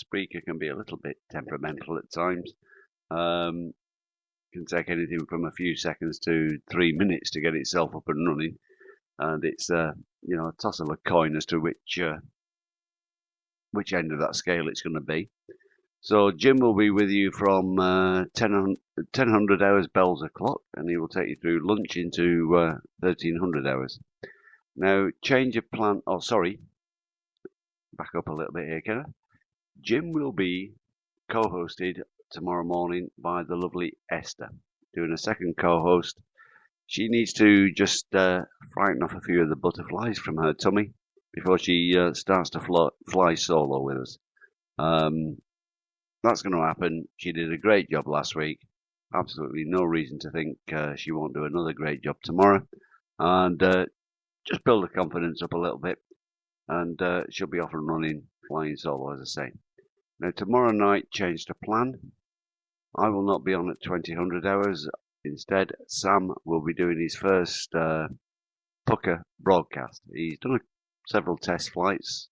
Spreaker can be a little bit temperamental at times. Can take anything from a few seconds to 3 minutes to get itself up and running, and it's a toss of a coin as to which end of that scale it's going to be. So Jim will be with you from 1000 hours bells o'clock, and he will take you through lunch into 1300 hours. Now, change of plan. Oh, sorry. Back up a little bit here, can I? Jim will be co-hosted tomorrow morning by the lovely Esther, doing a second co-host. She needs to just frighten off a few of the butterflies from her tummy before she starts to fly solo with us. That's going to happen. She did a great job last week. Absolutely no reason to think she won't do another great job tomorrow. And just build her confidence up a little bit. And she'll be off and running, flying solo, as I say. Now, tomorrow night, change to plan. I will not be on at 2000 hours. Instead, Sam will be doing his first Pucker broadcast. He's done several test flights,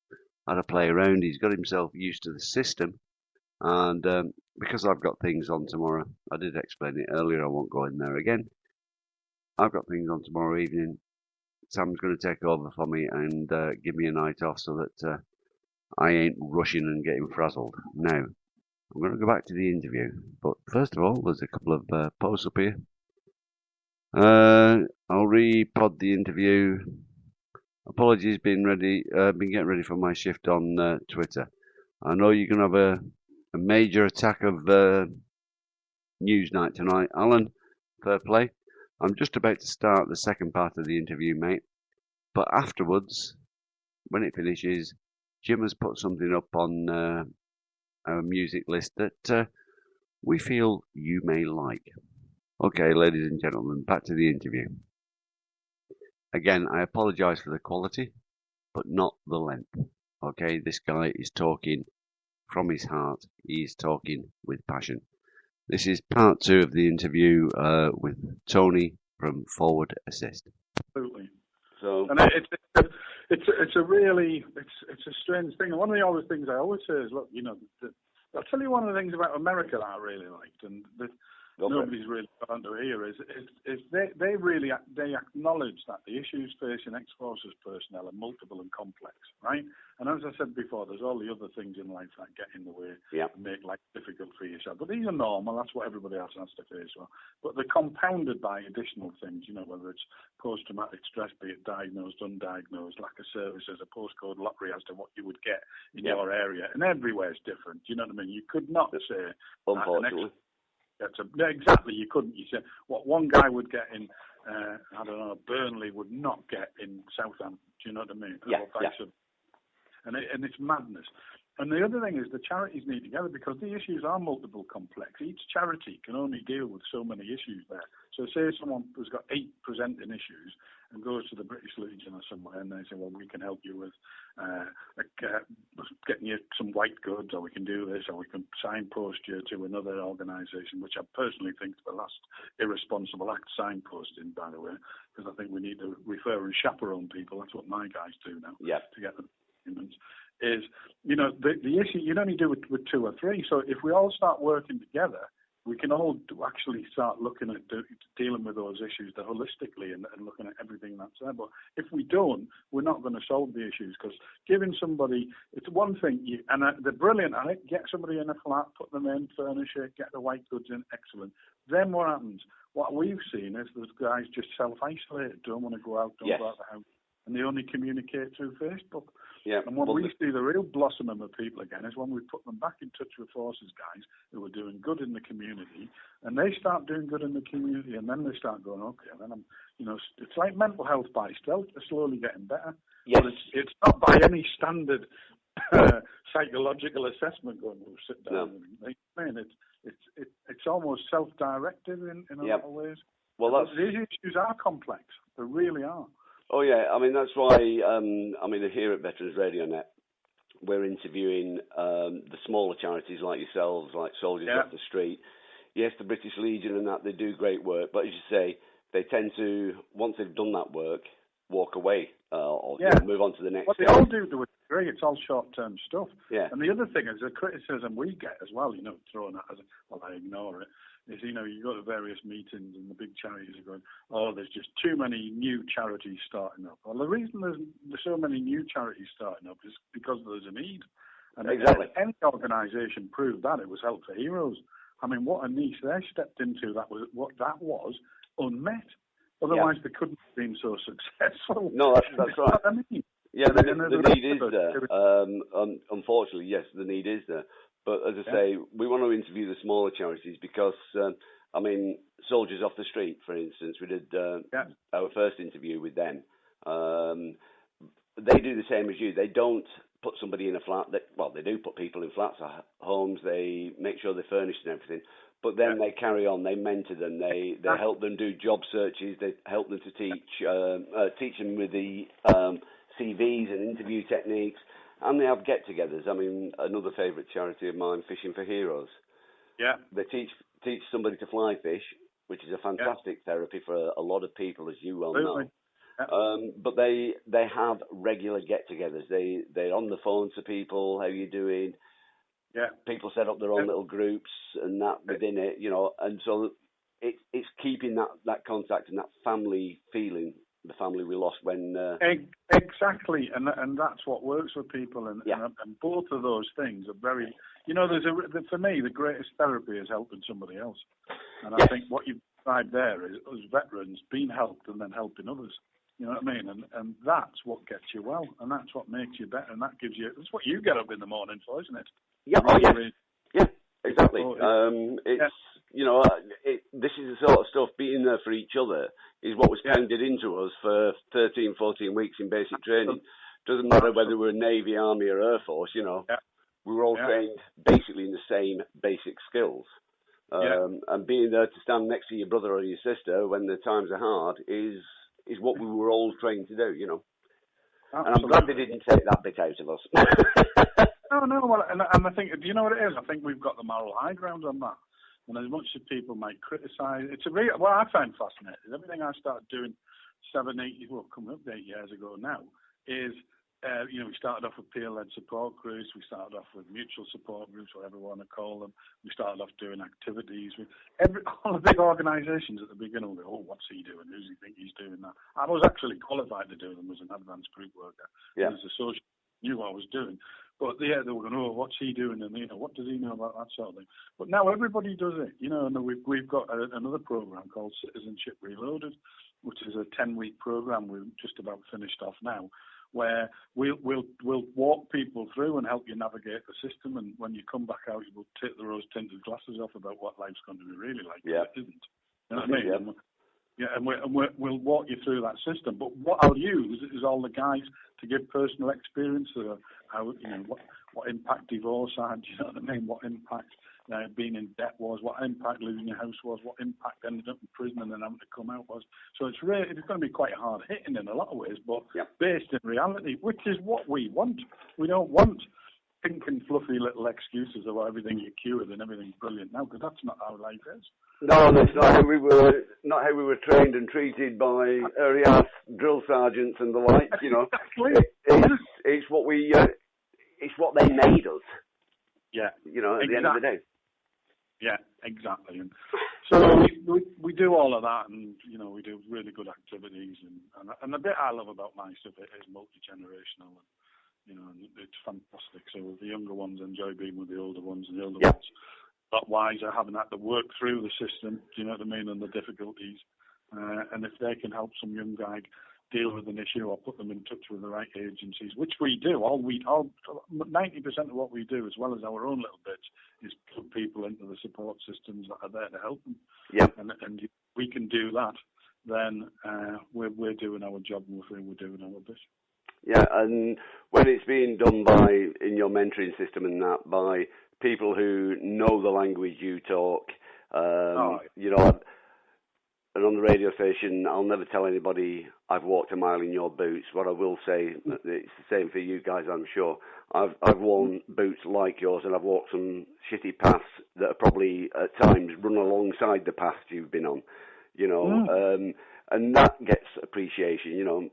had a play around. He's got himself used to the system. And because I've got things on tomorrow, I did explain it earlier, I won't go in there again. I've got things on tomorrow evening. Sam's going to take over for me and give me a night off so that I ain't rushing and getting frazzled. Now, I'm going to go back to the interview. But first of all, there's a couple of posts up here. I'll re-pod the interview. Apologies, been getting ready for my shift on Twitter. I know you're going to have a major attack of news night tonight. Alan, fair play. I'm just about to start the second part of the interview, mate. But afterwards, when it finishes, Jim has put something up on our music list that we feel you may like. Okay, ladies and gentlemen, back to the interview. Again, I apologise for the quality, but not the length. Okay, this guy is talking from his heart. He's talking with passion. This is part 2 of the interview with Tony from Forward Assist. Absolutely. So, and it's a strange thing. And one of the other things I always say is, look, I'll tell you one of the things about America that I really liked, and nobody's really starting to hear is they acknowledge that the issues facing ex-forces personnel are multiple and complex, right? And as I said before, there's all the other things in life that get in the way and make life difficult for yourself. But these are normal. That's what everybody else has to face. But they're compounded by additional things, whether it's post-traumatic stress, be it diagnosed, undiagnosed, lack of services, a postcode lottery as to what you would get in your area. And everywhere's different. Do you know what I mean? You could not say... Unfortunately. Exactly, you couldn't. You say what one guy would get in, Burnley would not get in Southampton. Do you know what I mean? And it's madness. And the other thing is the charities need together because the issues are multiple complex. Each charity can only deal with so many issues there. So say someone has got 8 presenting issues and goes to the British Legion or somewhere and they say, well, we can help you with getting you some white goods, or we can do this, or we can signpost you to another organisation, which I personally think is the last irresponsible act, signposting, by the way, because I think we need to refer and chaperone people. That's what my guys do now to get the documents. Is, the issue, you'd only do it with 2 or 3. So if we all start working together, we can all actually start looking at dealing with those issues holistically and looking at everything that's there. But if we don't, we're not going to solve the issues, because giving somebody, it's one thing, they're brilliant at it, get somebody in a flat, put them in, furnish it, get the white goods in, excellent. Then what happens? What we've seen is those guys just self-isolated, don't want to go out, don't go out the house, and they only communicate through Facebook. Yeah. And when we see the real blossoming of people again is when we put them back in touch with forces guys who are doing good in the community, and they start doing good in the community, and then they start going, okay, then it's like mental health by stealth. They're slowly getting better. Yes. But it's not by any standard psychological assessment going to sit down. No. It's almost self-directed in a lot of ways. Well, these issues are complex. They really are. Oh, yeah. I mean, that's why, here at Veterans Radio Net, we're interviewing the smaller charities like yourselves, like Soldiers Off the Street. Yes, the British Legion and that, they do great work. But as you say, they tend to, once they've done that work, walk away or move on to the next. What they all do to a degree, it's all short-term stuff. Yeah. And the other thing is the criticism we get as well, thrown at us, well, I ignore it, is, you go to various meetings and the big charities are going, oh, there's just too many new charities starting up. Well, the reason there's so many new charities starting up is because there's a need. And exactly. Any organisation proved that. It was Help for Heroes. I mean, what a niche they stepped into. That was unmet. Otherwise, they couldn't have been so successful. No, that's right. I mean, yeah, the need is there. Unfortunately, yes, the need is there. But as I say, we want to interview the smaller charities because, Soldiers Off the Street, for instance, we did our first interview with them. They do the same as you. They don't put somebody in a flat. They do put people in flats or homes. They make sure they're furnished and everything. But then they carry on. They mentor them. They help them do job searches. They help them to teach them with the CVs and interview techniques. And they have get-togethers. I mean, another favourite charity of mine, Fishing for Heroes. Yeah. They teach somebody to fly fish, which is a fantastic therapy for a lot of people, as you well know. Yeah. But they have regular get-togethers. They're on the phone to people. How you doing? Yeah. People set up their own little groups and that within it, and so it's keeping that contact and that family feeling. The family we lost when... Exactly, and that's what works for people, and both of those things are very... for me, the greatest therapy is helping somebody else. And I think what you've described there is us veterans being helped and then helping others. You know what I mean? And that's what gets you well, and that's what makes you better, and that gives you... That's what you get up in the morning for, isn't it? Yeah, yeah, exactly. This is the sort of stuff, being there for each other is what was pounded into us for 13, 14 weeks in basic training. Doesn't matter whether we're Navy, Army or Air Force, we were all trained basically in the same basic skills. And being there to stand next to your brother or your sister when the times are hard is what we were all trained to do, And I'm glad they didn't take that bit out of us. No, well, and I think, do you know what it is? I think we've got the moral high ground on that. And as much as people might criticise, what I find fascinating is everything I started doing 7, 8, coming up to 8 years ago now, is, we started off with peer-led support groups, we started off with mutual support groups, whatever you want to call them, we started off doing activities with all the big organisations at the beginning. We go, oh, what's he doing? Who's he think he's doing that? I was actually qualified to do them as an advanced group worker. Yeah. As a social, knew what I was doing. But they were going, oh, what's he doing? And, what does he know about that sort of thing? But now everybody does it, and we've got another program called Citizenship Reloaded, which is a 10-week program we've just about finished off now, where we'll walk people through and help you navigate the system. And when you come back out, you will take the rose-tinted glasses off about what life's going to be really like. Yeah. It isn't. You know what I mean? Yeah. Yeah, and we'll walk you through that system. But what I'll use is all the guys to give personal experience of how, what impact divorce had, you know what I mean? What impact being in debt was, what impact losing your house was, what impact ended up in prison and then having to come out was. So it's going to be quite hard hitting in a lot of ways, but based in reality, which is what we want. We don't want pink and fluffy little excuses about everything you're cured and everything's brilliant now, because that's not how life is. No, that's not how we were trained and treated by area drill sergeants and the like. Exactly. It's what it's what they made us. Yeah. At the end of the day. Yeah, exactly. And so we do all of that, and we do really good activities, and the bit I love about my stuff is multi-generational. And it's fantastic. So the younger ones enjoy being with the older ones, and the older ones a lot wiser, having had to work through the system, do you know what I mean, and the difficulties. And if they can help some young guy deal with an issue or put them in touch with the right agencies, which we do, 90% of what we do, as well as our own little bits, is put people into the support systems that are there to help them. Yep. And if we can do that, then we're doing our job, and we're doing our bit. Yeah, and when it's being done in your mentoring system and that, by people who know the language you talk, and on the radio station, I'll never tell anybody I've walked a mile in your boots. What I will say, it's the same for you guys, I'm sure. I've worn boots like yours, and I've walked some shitty paths that are probably at times run alongside the path you've been on, and that gets appreciation,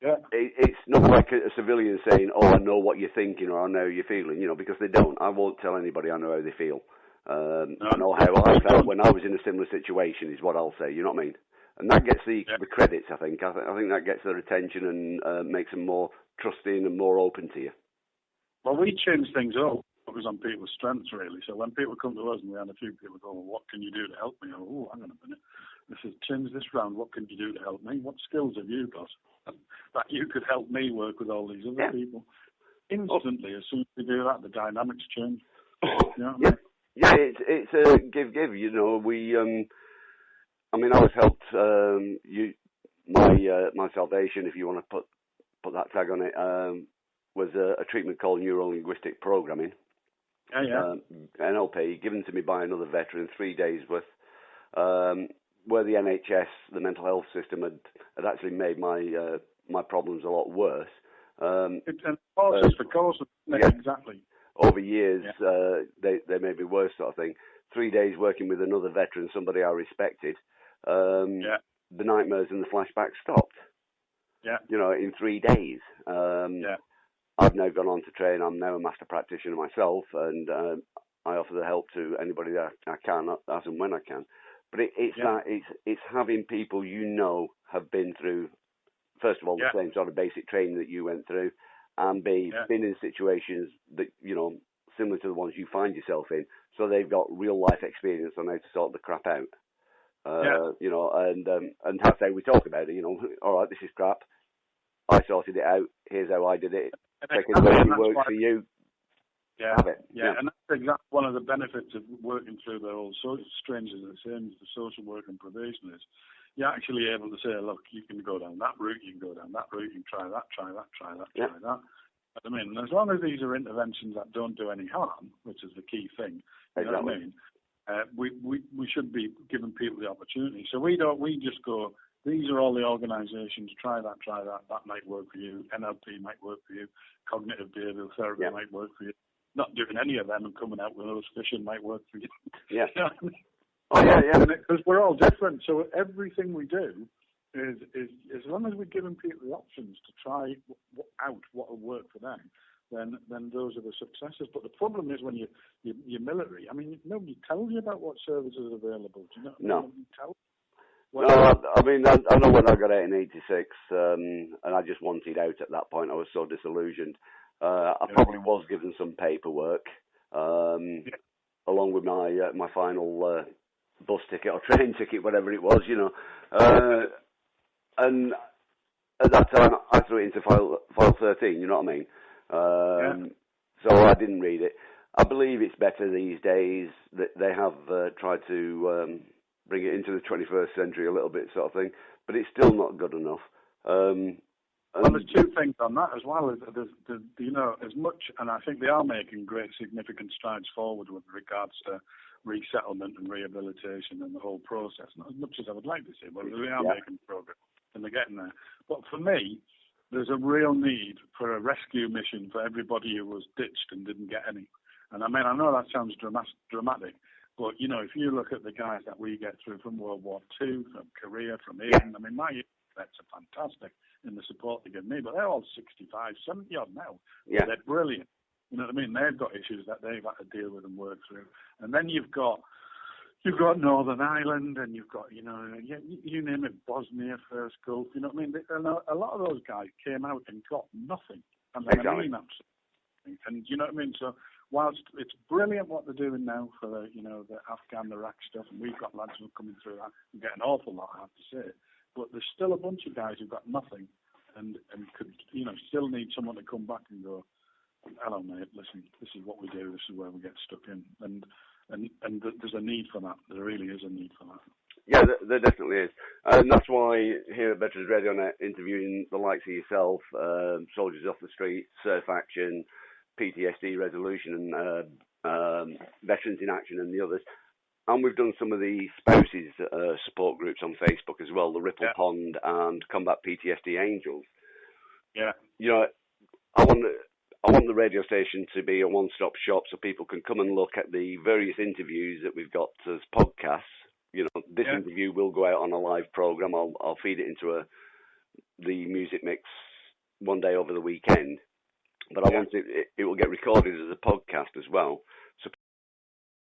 Yeah. It's not like a civilian saying, "Oh, I know what you're thinking," or "I know you're feeling," because they don't. I won't tell anybody I know how they feel. I know how I felt when I was in a similar situation, is what I'll say. You know what I mean? And that gets the credits. I think that gets their attention and makes them more trusting and more open to you. Well, we change things up. Focus on people's strengths, really. So when people come to us, and we had a few people go, "Well, what can you do to help me?" Oh, hang on a minute. This is change this round. What can you do to help me? What skills have you got that you could help me work with all these other people? Instantly, as soon as we do that, the dynamics change. You know what I mean? Yeah, it's a give. We I mean, I was helped. My salvation, if you want to put that tag on it, was a treatment called neuro-linguistic programming. NLP, given to me by another veteran, 3 days worth, where the NHS, the mental health system, had actually made my problems a lot worse. Exactly. Over years, they made me worse, sort of thing. 3 days working with another veteran, somebody I respected. The nightmares and the flashbacks stopped. Yeah. In 3 days. I've now gone on to train. I'm now a master practitioner myself, and I offer the help to anybody that I can, as and when I can. But it's having people have been through, first of all, the same sort of basic training that you went through, and been in situations that similar to the ones you find yourself in, so they've got real life experience on how to sort the crap out. And that's how we talk about it. All right, this is crap. I sorted it out. Here's how I did it. Take it away. It works for you. Have it. And that's exactly one of the benefits of working through the whole strangers and the same as the social work and probation is. You're actually able to say, look, you can go down that route, you can go down that route, you can try that, try that, try that, try that. I mean, as long as these are interventions that don't do any harm, which is the key thing, you know what I mean? We should be giving people the opportunity. So we just go, these are all the organisations, try that, that might work for you, NLP might work for you, cognitive behavioural therapy might work for you. Not doing any of them and coming out with those fishing might work for you. Yeah. You know what I mean? Because we're all different, so everything we do is as long as we're giving people the options to try out what will work for them, then those are the successes. But the problem is when you're military. I mean, nobody tells you about what services are available. Do you know? No. Nobody tells. I mean, I know when I got out in '86, and I just wanted out at that point. I was so disillusioned. I probably was given some paperwork, along with my final bus ticket or train ticket, whatever it was, and at that time I threw it into file 13. You know what I mean? So I didn't read it. I believe it's better these days that they have tried to bring it into the 21st century a little bit, sort of thing, but it's still not good enough. Well, there's two things on that as well. There's as much, and I think they are making great significant strides forward with regards to resettlement and rehabilitation and the whole process. Not as much as I would like to see, but they are making progress and they're getting there. But for me, there's a real need for a rescue mission for everybody who was ditched and didn't get any. And I mean, I know that sounds dramatic, but if you look at the guys that we get through from World War II, from Korea, from Iran, I mean, my vets are fantastic in the support they give me, but they're all 65, 70 odd now. Yeah. They're brilliant. You know what I mean? They've got issues that they've had to deal with and work through. And then you've got Northern Ireland, and you've got, you name it, Bosnia, First Gulf, you know what I mean? A lot of those guys came out and got nothing. And I mean absolutely. And you know what I mean? So whilst it's brilliant what they're doing now for the Afghan, Iraq stuff, and we've got lads who are coming through that and get an awful lot, I have to say. But there's still a bunch of guys who've got nothing and could, still need someone to come back and go, hello, mate, listen, this is what we do, this is where we get stuck in. And there's a need for that. There really is a need for that. Yeah, there definitely is. And that's why here at Veterans Radio Net, interviewing the likes of yourself, Soldiers Off the Street, Surf Action, PTSD Resolution, and Veterans in Action and the others. And we've done some of the spouses support groups on Facebook as well, the Ripple Pond and Combat PTSD Angels. Yeah. I want the radio station to be a one-stop shop so people can come and look at the various interviews that we've got as podcasts. This interview will go out on a live program. I'll feed it into the music mix one day over the weekend. But I want it will get recorded as a podcast as well.